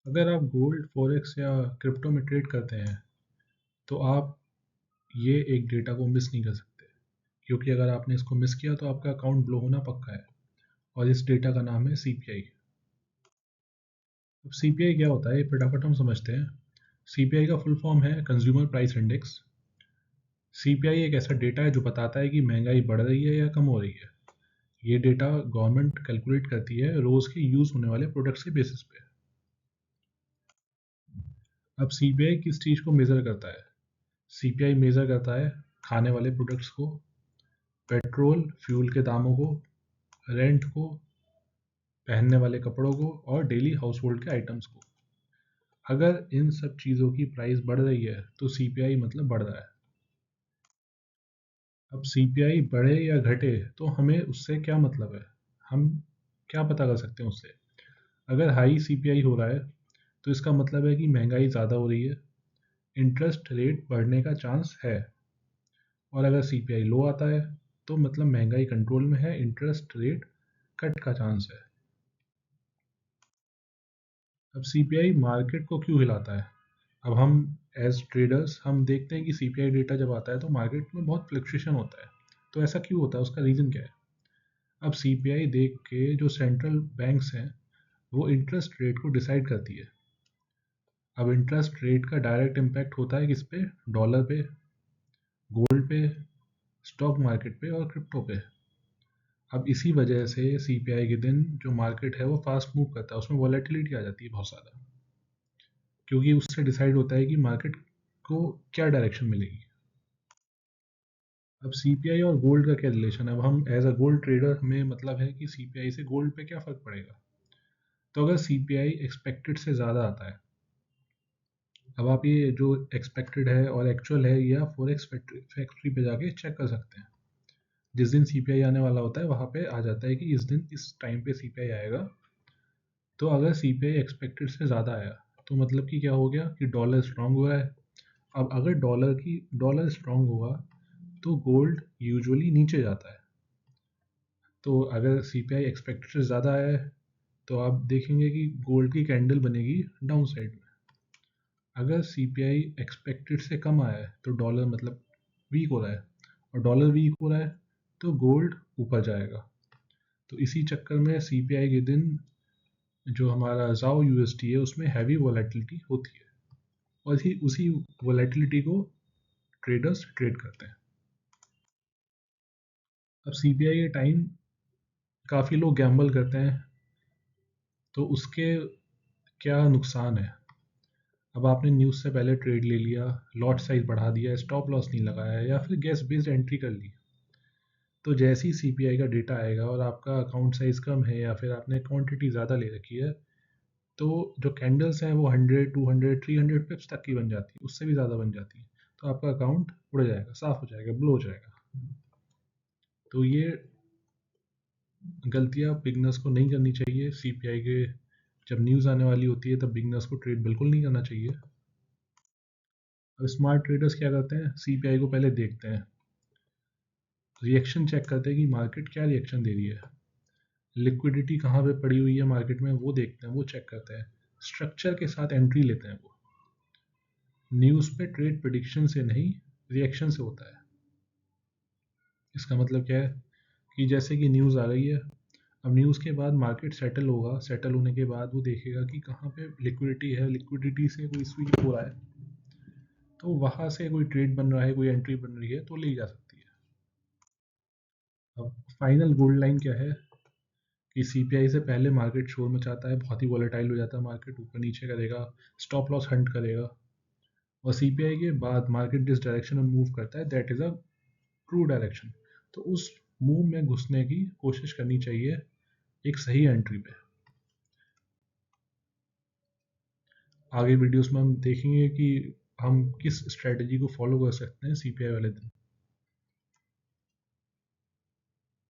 अगर आप gold, forex या क्रिप्टो में ट्रेड करते हैं तो आप ये एक डेटा को मिस नहीं कर सकते, क्योंकि अगर आपने इसको मिस किया तो आपका अकाउंट ब्लो होना पक्का है। और इस डेटा का नाम है सीपीआई। अब सीपीआई क्या होता है ये फटाफट हम समझते हैं। सीपीआई का फुल फॉर्म है कंज्यूमर प्राइस इंडेक्स। सीपीआई एक ऐसा डेटा है जो बताता है कि महंगाई बढ़ रही है या कम हो रही है। ये डेटा गवर्नमेंट कैलकुलेट करती है रोज के यूज होने वाले प्रोडक्ट्स के बेसिस पे। अब सीपीआई किस चीज को मेजर करता है? सीपीआई मेजर करता है खाने वाले प्रोडक्ट्स को, पेट्रोल फ्यूल के दामों को, रेंट को, पहनने वाले कपड़ों को और डेली हाउस होल्ड के आइटम्स को। अगर इन सब चीज़ों की प्राइस बढ़ रही है तो सीपीआई मतलब बढ़ रहा है। अब सीपीआई बढ़े या घटे तो हमें उससे क्या मतलब है, हम क्या पता कर सकते हैं उससे? अगर हाई सीपीआई हो रहा है तो इसका मतलब है कि महंगाई ज़्यादा हो रही है, इंटरेस्ट रेट बढ़ने का चांस है। और अगर सीपीआई लो आता है तो मतलब महंगाई कंट्रोल में है, इंटरेस्ट रेट कट का चांस है। अब सीपीआई मार्केट को क्यों हिलाता है? अब हम एज ट्रेडर्स हम देखते हैं कि सीपीआई डेटा जब आता है तो मार्केट में बहुत फ्लक्चुएशन होता है। तो ऐसा क्यों होता है, उसका रीज़न क्या है? अब सीपीआई देख के जो सेंट्रल बैंक्स हैं वो इंटरेस्ट रेट को डिसाइड करती है। अब इंटरेस्ट रेट का डायरेक्ट इम्पैक्ट होता है किस पे? डॉलर पे, गोल्ड पे, स्टॉक मार्केट पे और क्रिप्टो पे। अब इसी वजह से सीपीआई के दिन जो मार्केट है वो फास्ट मूव करता है, उसमें वॉलेटिलिटी आ जाती है बहुत ज़्यादा, क्योंकि उससे डिसाइड होता है कि मार्केट को क्या डायरेक्शन मिलेगी। अब सीपीआई और गोल्ड का क्या रिलेशन है? अब हम एज अ गोल्ड ट्रेडर हमें मतलब है कि सीपीआई से गोल्ड पे क्या फ़र्क पड़ेगा? तो अगर सीपीआई एक्सपेक्टेड से ज़्यादा आता है, अब आप ये जो एक्सपेक्टेड है और एक्चुअल है ये आप फॉरेक्स फैक्ट्री पे जाके चेक कर सकते हैं। जिस दिन सीपीआई आने वाला होता है वहाँ पे आ जाता है कि इस दिन इस टाइम पे सीपीआई आएगा। तो अगर सीपीआई एक्सपेक्टेड से ज़्यादा आया तो मतलब कि क्या हो गया कि डॉलर स्ट्रांग हुआ है। अब अगर डॉलर स्ट्रांग हुआ तो गोल्ड यूजुअली नीचे जाता है। तो अगर सीपीआई एक्सपेक्टेड से ज़्यादा है तो आप देखेंगे कि गोल्ड की कैंडल बनेगी डाउन साइड में। अगर सीपीआई एक्सपेक्टेड से कम आया है तो डॉलर मतलब वीक हो रहा है, और डॉलर वीक हो रहा है तो गोल्ड ऊपर जाएगा। तो इसी चक्कर में सीपीआई के दिन जो हमारा जाओ यूएसटी है उसमें हैवी वॉलेटिलिटी होती है, और ही उसी वॉलेटिलिटी को ट्रेडर्स ट्रेड करते हैं। अब सीपीआई के टाइम काफ़ी लोग गैम्बल करते हैं, तो उसके क्या नुकसान है? अब आपने न्यूज़ से पहले ट्रेड ले लिया, लॉट साइज बढ़ा दिया, स्टॉप लॉस नहीं लगाया या फिर गैस बेस्ड एंट्री कर ली, तो जैसे ही सीपीआई का डेटा आएगा और आपका अकाउंट साइज कम है या फिर आपने क्वांटिटी ज़्यादा ले रखी है, तो जो कैंडल्स हैं वो 100, 200, 300 पिप्स तक की बन जाती है, उससे भी ज़्यादा बन जाती है। तो आपका अकाउंट उड़ जाएगा, साफ हो जाएगा, ब्लो हो जाएगा। तो ये गलतियाँ बिगनर्स को नहीं करनी चाहिए। सीपीआई के जब न्यूज़ आने वाली होती है तब बिगनर्स को ट्रेड बिल्कुल नहीं करना चाहिए। अब स्मार्ट ट्रेडर्स क्या करते हैं, सीपीआई को पहले देखते हैं, रिएक्शन चेक करते हैं कि मार्केट क्या रिएक्शन दे रही है, लिक्विडिटी कहाँ पे पड़ी हुई है मार्केट में वो देखते हैं, वो चेक करते हैं, स्ट्रक्चर के साथ एंट्री लेते हैं। वो न्यूज़ पे ट्रेड प्रिडिक्शन से नहीं, रिएक्शन से होता है। इसका मतलब क्या है कि जैसे कि न्यूज़ आ गई है, अब न्यूज़ के बाद मार्केट सेटल होगा, सेटल होने के बाद वो देखेगा कि कहाँ पे लिक्विडिटी है, लिक्विडिटी से कोई स्विच हो रहा है तो वहाँ से कोई ट्रेड बन रहा है, कोई एंट्री बन रही है तो ली जा सकती है। अब फाइनल गोल्ड लाइन क्या है कि सीपीआई से पहले मार्केट शोर मचाता है, बहुत ही वॉलेटाइल हो जाता है, मार्केट ऊपर नीचे करेगा, स्टॉप लॉस हंट करेगा। और सीपीआई के बाद मार्केट जिस डायरेक्शन में मूव करता है that is a true direction. तो उस मूव में घुसने की कोशिश करनी चाहिए एक सही एंट्री पे। आगे वीडियोस में हम देखेंगे कि हम किस स्ट्रेटजी को फॉलो कर सकते हैं सीपीआई वाले दिन।